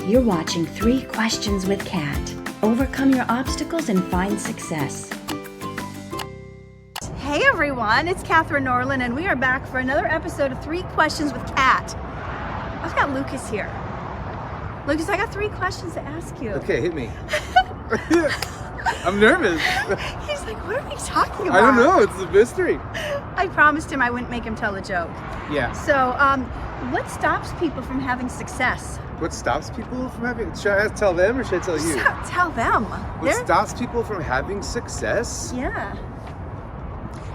You're watching 3 Questions with Kat. Overcome your obstacles and find success. Hey everyone, it's Katherine Norland, and we are back for another episode of 3 Questions with Kat. I've got Lucas here. Lucas, I got 3 questions to ask you. Okay, hit me. I'm nervous. He's like, what are we talking about? I don't know, it's a mystery. I promised him I wouldn't make him tell a joke. Yeah. So, what stops people from having success? What stops people from having, should I tell them or should I tell you? Tell them. What stops people from having success? Yeah.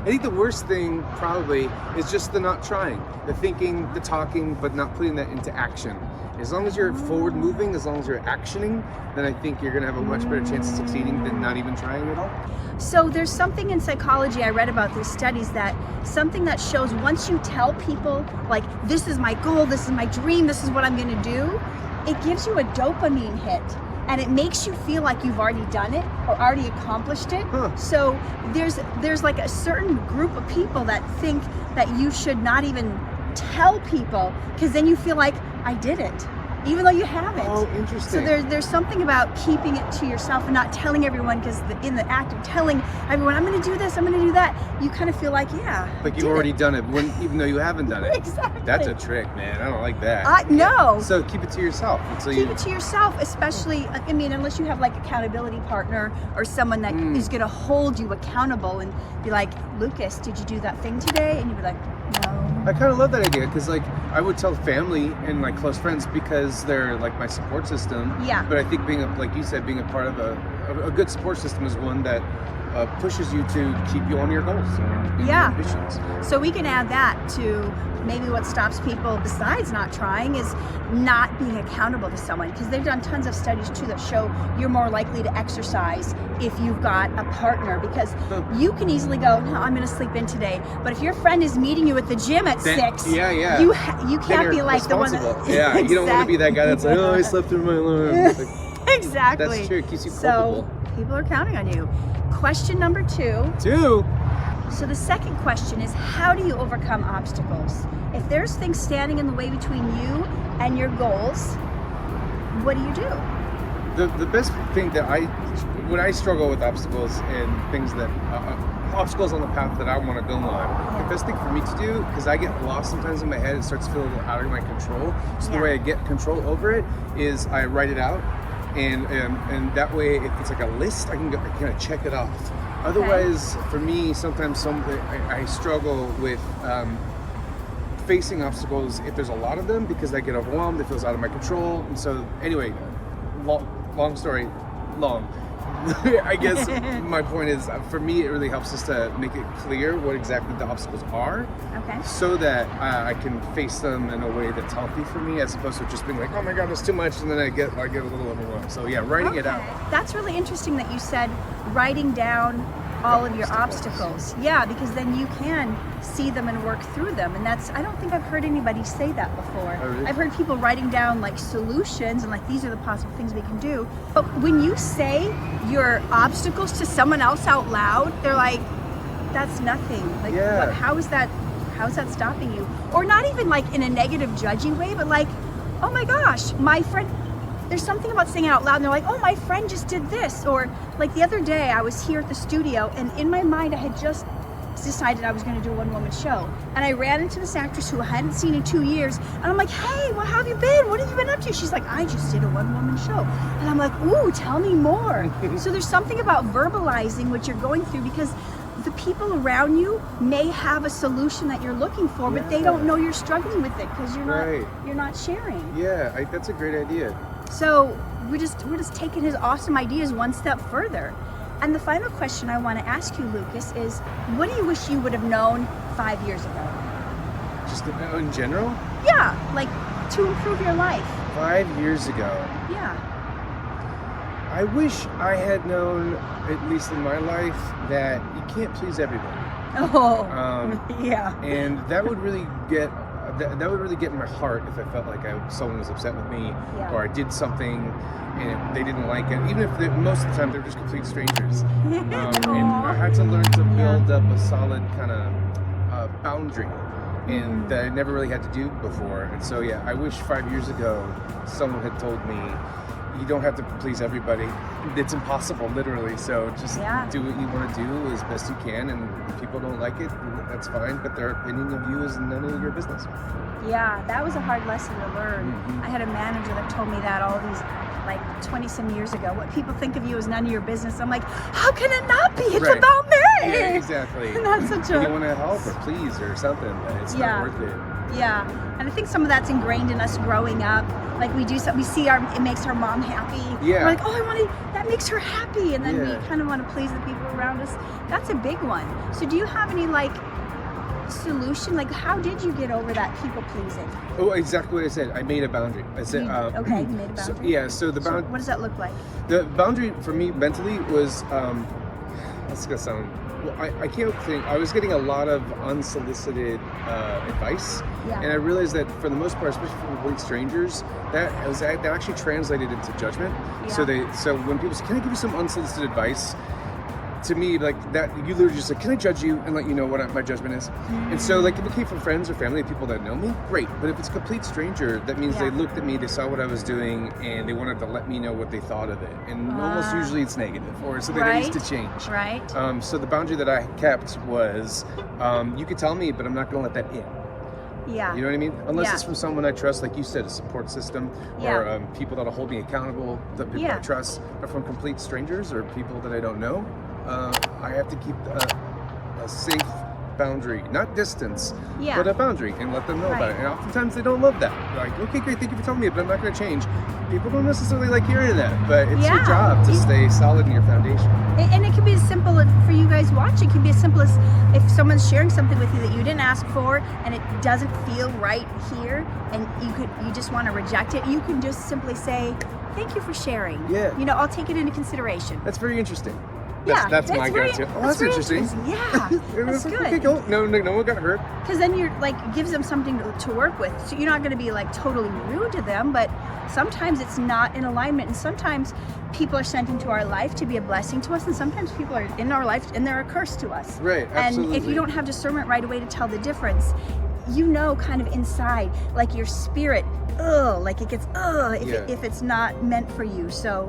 I think the worst thing probably is just the not trying, the thinking, the talking, but not putting that into action. As long as you're forward moving, as long as you're actioning, then I think you're gonna have a much better chance of succeeding than not even trying at all. So there's something in psychology I read about these studies that something that shows once you tell people like, this is my goal, this is my dream, this is what I'm gonna do, it gives you a dopamine hit. And it makes you feel like you've already done it or already accomplished it. So there's like a certain group of people that think that you should not even tell people, because then you feel like, I did it, even though you haven't. Oh, interesting. So there's something about keeping it to yourself and not telling everyone, because in the act of telling everyone, I'm going to do this, I'm going to do that, you kind of feel like, yeah, like you've already done it, even though you haven't done it. Exactly. That's a trick, man. I don't like that. No. So keep it to yourself. Keep it to yourself, especially, I mean, unless you have like accountability partner or someone that is going to hold you accountable and be like, Lucas, did you do that thing today? And you'd be like, no. I kind of love that idea, because like I would tell family and like close friends because they're like my support system. Yeah. But I think like you said, being a part of a good support system is one that pushes you to keep you on your goals and your ambitions. So we can add that to maybe what stops people besides not trying is not being accountable to someone, because they've done tons of studies too that show you're more likely to exercise if you've got a partner, because you can easily go, no, I'm going to sleep in today, but if your friend is meeting you at the gym at 6, you can't be like the one that, yeah, you don't want to be that guy that's like, oh, I slept through my alarm. Exactly. That's true. It keeps you culpable. So people are counting on you. Question number 2. So the second question is, how do you overcome obstacles? If there's things standing in the way between you and your goals, what do you do? The best thing that when I struggle with obstacles and things that, obstacles on the path that I want to go on, the best thing for me to do, because I get lost sometimes in my head, it starts to feel a little out of my control. So the way I get control over it is I write it out, and that way if it's like a list, I can kind of check it off. Otherwise, for me, sometimes I struggle with facing obstacles if there's a lot of them, because I get overwhelmed, it feels out of my control. And so anyway, long story long. I guess my point is, for me, it really helps us to make it clear what exactly the obstacles are, so that I can face them in a way that's healthy for me, as opposed to just being like, oh my God, there's too much, and then I get a little overwhelmed. So yeah, writing it out. That's really interesting that you said writing down all of your obstacles. Yeah, because then you can see them and work through them. And I don't think I've heard anybody say that before. Oh, really? I've heard people writing down like solutions and like, these are the possible things we can do. But when you say your obstacles to someone else out loud, they're like, that's nothing. Like, how is that stopping you? Or not even like in a negative, judgy way, but like, oh my gosh, my friend, there's something about saying it out loud and they're like, oh, my friend just did this. Or like the other day I was here at the studio, and in my mind I had just decided I was going to do a one-woman show, and I ran into this actress who I hadn't seen in 2 years, and I'm like, hey, well, how have you been? What have you been up to? She's like, I just did a one-woman show. And I'm like, ooh, tell me more. So there's something about verbalizing what you're going through, because the people around you may have a solution that you're looking for, but they don't know you're struggling with it because you're not sharing. Yeah, that's a great idea. So we're just taking his awesome ideas one step further. And the final question I want to ask you, Lucas, is what do you wish you would have known 5 years ago? Just in general? Yeah, like to improve your life. 5 years ago. Yeah. I wish I had known, at least in my life, that you can't please everybody. Oh, yeah. And that would really get in my heart if I felt like someone was upset with me, or I did something and they didn't like it, even if most of the time they're just complete strangers. And I had to learn to build up a solid kind of boundary and that I never really had to do before. And so yeah, I wish 5 years ago someone had told me you don't have to please everybody. It's impossible, literally. So just do what you want to do as best you can, and if people don't like it, that's fine, but their opinion of you is none of your business. Yeah, that was a hard lesson to learn. I had a manager that told me that all these, like 20 some years ago, what people think of you is none of your business. I'm like, how can it not be? It's about me. Yeah, exactly. And that's such a... You want to help or please or something, but it's not worth it. Yeah, and I think some of that's ingrained in us growing up. Like we do something, we see it makes our mom happy. Yeah. We're like, oh, that makes her happy. And then we kind of want to please the people around us. That's a big one. So do you have any like solution? Like how did you get over that people pleasing? Oh, exactly what I said. I made a boundary. I said, you made a boundary? So the boundary. What does that look like? The boundary for me mentally was, that's gonna sound, well, I can't think, I was getting a lot of unsolicited advice, and I realized that for the most part, especially from complete strangers, that actually translated into judgment. So when people say, can I give you some unsolicited advice? To me, like that, you literally just like, can I judge you and let you know what my judgment is? And so like if it came from friends or family, people that know me, great. But if it's a complete stranger, that means they looked at me, they saw what I was doing, and they wanted to let me know what they thought of it. And almost usually it's negative, or so that needs to change. Right. So the boundary that I kept was, you could tell me, but I'm not gonna let that in. Yeah. You know what I mean? Unless it's from someone I trust, like you said, a support system, or people that'll hold me accountable, the people I trust. But from complete strangers or people that I don't know, I have to keep a safe boundary, not distance, but a boundary, and let them know about it. And oftentimes they don't love that. They're like, okay, great, thank you for telling me, but I'm not going to change. People don't necessarily like hearing that, but it's your job to stay solid in your foundation. And it can be as simple for you guys watching. It can be as simple as if someone's sharing something with you that you didn't ask for, and it doesn't feel right here, and you just want to reject it. You can just simply say, "Thank you for sharing. Yeah. You know, I'll take it into consideration." That's very interesting. That's my go-to. Oh, that's interesting. Yeah, that's good. Okay, cool. No one got hurt. Because then you're like, gives them something to work with. So you're not going to be like totally rude to them, but sometimes it's not in alignment, and sometimes people are sent into our life to be a blessing to us, and sometimes people are in our life and they're a curse to us. Right. Absolutely. And if you don't have discernment right away to tell the difference, you know, kind of inside, like your spirit, like it gets if it's not meant for you. So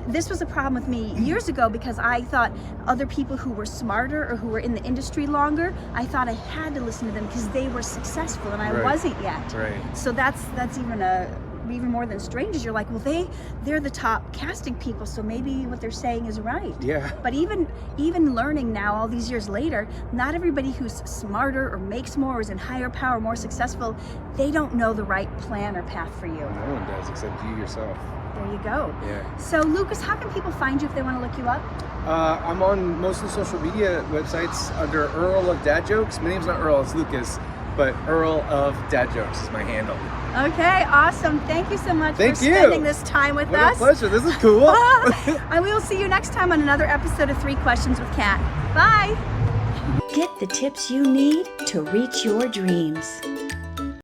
this was a problem with me years ago, because I thought other people who were smarter or who were in the industry longer, I thought I had to listen to them because they were successful and I wasn't yet. Right. So that's even more than strangers. You're like, well, they're the top casting people, so maybe what they're saying is right. Yeah. But even learning now, all these years later, not everybody who's smarter or makes more or is in higher power, more successful, they don't know the right plan or path for you. No one does except you yourself. There you go. Yeah. So Lucas, how can people find you if they want to look you up? I'm on most of the social media websites under Earl of Dad Jokes. My name's not Earl, it's Lucas, but Earl of Dad Jokes is my handle. Okay, awesome. Thank you so much for spending this time with us. What a pleasure. This is cool. And we will see you next time on another episode of 3 Questions with Kat. Bye. Get the tips you need to reach your dreams.